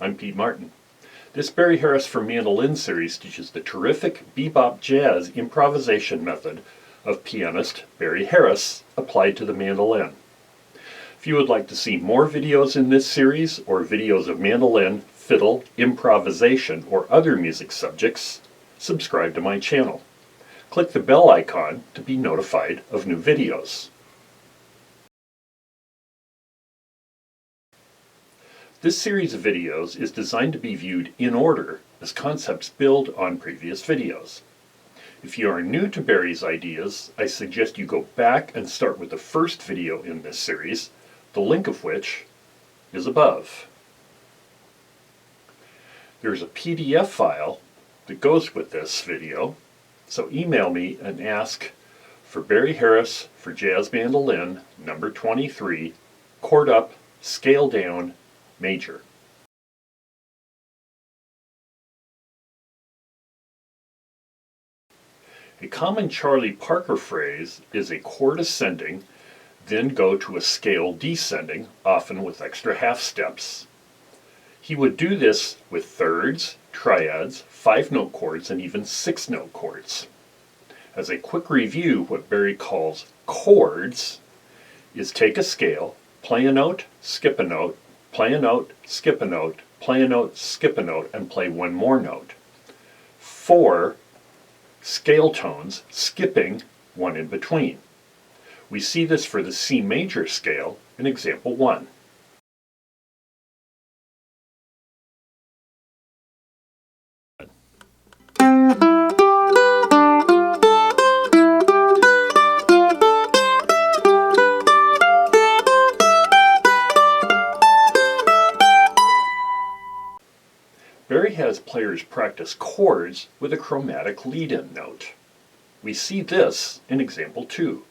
I'm Pete Martin. This Barry Harris for Mandolin series teaches the terrific bebop jazz improvisation method of pianist Barry Harris applied to the mandolin. If you would like to see more videos in this series or videos of mandolin, fiddle, improvisation, or other music subjects, subscribe to my channel. Click the bell icon to be notified of new videos. This series of videos is designed to be viewed in order as concepts build on previous videos. If you are new to Barry's ideas, I suggest you go back and start with the first video in this series, the link of which is above. There's a PDF file that goes with this video, so email me and ask for Barry Harris for Jazz Mandolin, number 23, chord up, scale down, major. A common Charlie Parker phrase is a chord ascending, then go to a scale descending, often with extra half steps. He would do this with thirds, triads, 5-note chords, and even 6-note chords. As a quick review, what Barry calls chords is take a scale, play a note, skip a note, play a note, skip a note, play a note, skip a note, and play one more note. 4 scale tones, skipping one in between. We see this for the C major scale in example 1. Barry has players practice chords with a chromatic lead-in note. We see this in example 2.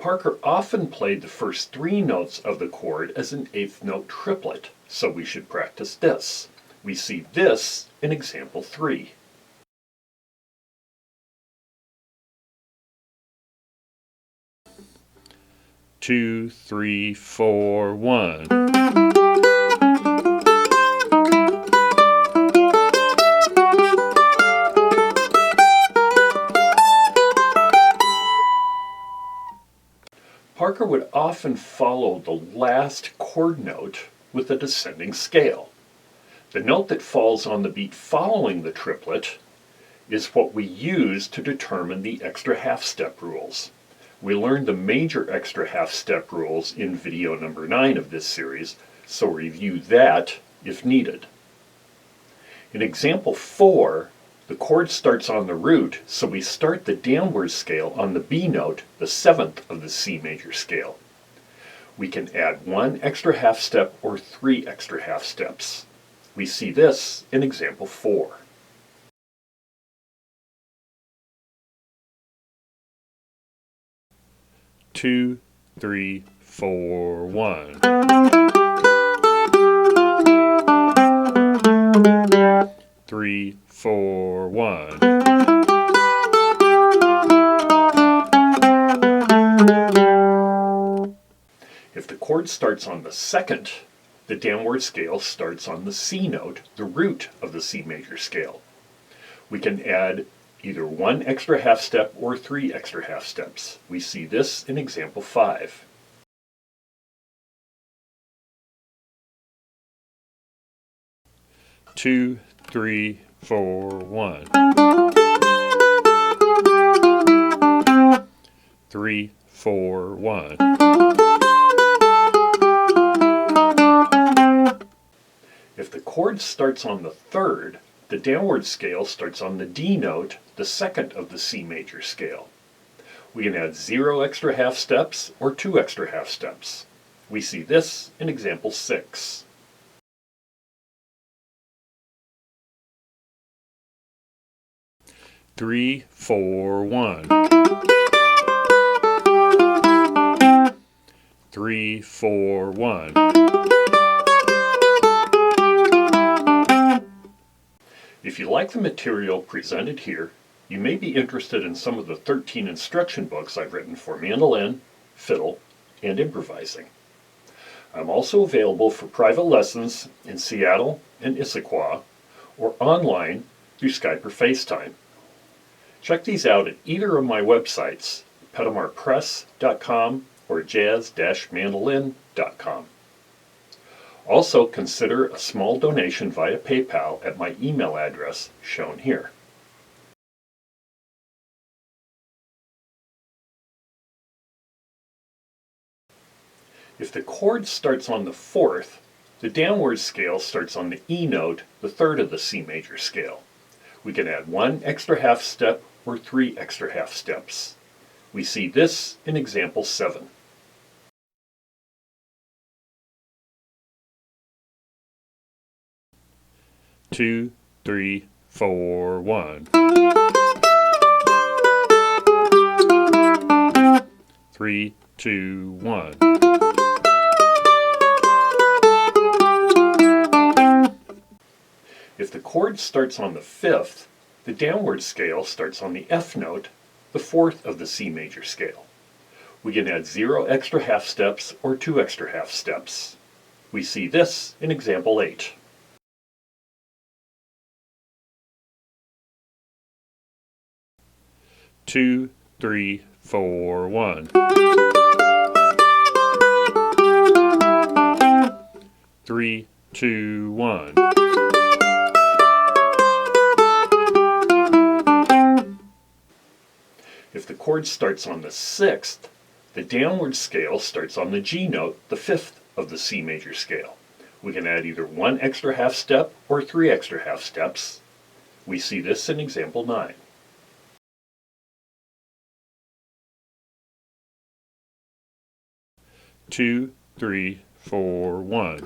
Parker often played the first 3 notes of the chord as an 8th note triplet, so we should practice this. We see this in example 3. Two, three, four, 1. Parker would often follow the last chord note with a descending scale. The note that falls on the beat following the triplet is what we use to determine the extra half step rules. We learned the major extra half step rules in video number 9 of this series, so review that if needed. In example 4, the chord starts on the root, so we start the downward scale on the B note, the 7th of the C major scale. We can add 1 extra half step or 3 extra half steps. We see this in example 4. Two, three, four, 1. Three, 4, 1. If the chord starts on the 2nd, the downward scale starts on the C note, the root of the C major scale. We can add either 1 extra half step or 3 extra half steps. We see this in example 5. Two, three, four, 1. 3, 4, 1. If the chord starts on the 3rd, the downward scale starts on the D note, the 2nd of the C major scale. We can add 0 extra half steps or 2 extra half steps. We see this in example 6. 3, 4, 1. 3, 4, 1. If you like the material presented here, you may be interested in some of the 13 instruction books I've written for mandolin, fiddle, and improvising. I'm also available for private lessons in Seattle and Issaquah, or online through Skype or FaceTime. Check these out at either of my websites, petamarpress.com or jazz-mandolin.com. Also consider a small donation via PayPal at my email address shown here. If the chord starts on the fourth, the downward scale starts on the E note, the third of the C major scale. We can add 1 extra half step or 3 extra half steps. We see this in example 7. Two, 3, 4, 1. 3, 2, 1. If the chord starts on the fifth, the downward scale starts on the F note, the fourth of the C major scale. We can add 0 extra half steps or 2 extra half steps. We see this in example 8. Two, 3, 4, 1. 3, 2, 1. If the chord starts on the sixth, the downward scale starts on the G note, the fifth of the C major scale. We can add either 1 extra half step or 3 extra half steps. We see this in example 9. Two, 3, 4, 1.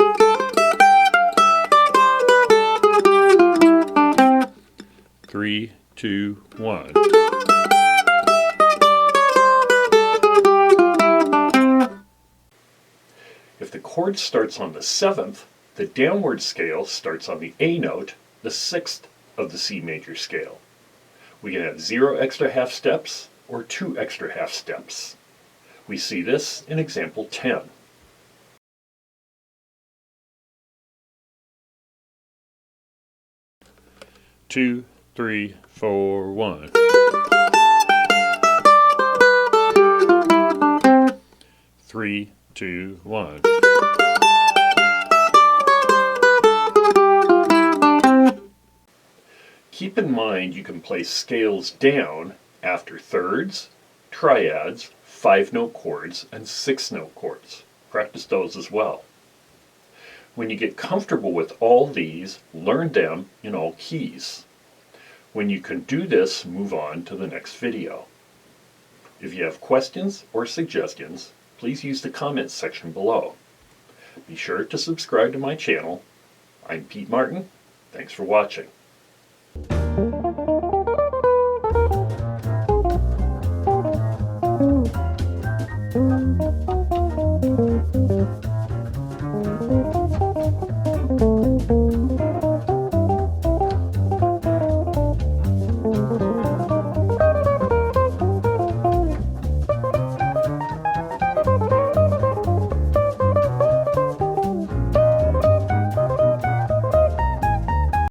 3, 2, 1. If the chord starts on the seventh, the downward scale starts on the A note, the sixth of the C major scale. We can add 0 extra half steps or 2 extra half steps. We see this in example 10. Two, 3, 4, 1. 3, 2, 1. Keep in mind you can play scales down after thirds, triads, 5-note chords, and 6-note chords. Practice those as well. When you get comfortable with all these, learn them in all keys. When you can do this, move on to the next video. If you have questions or suggestions, please use the comments section below. Be sure to subscribe to my channel. I'm Pete Martin. Thanks for watching.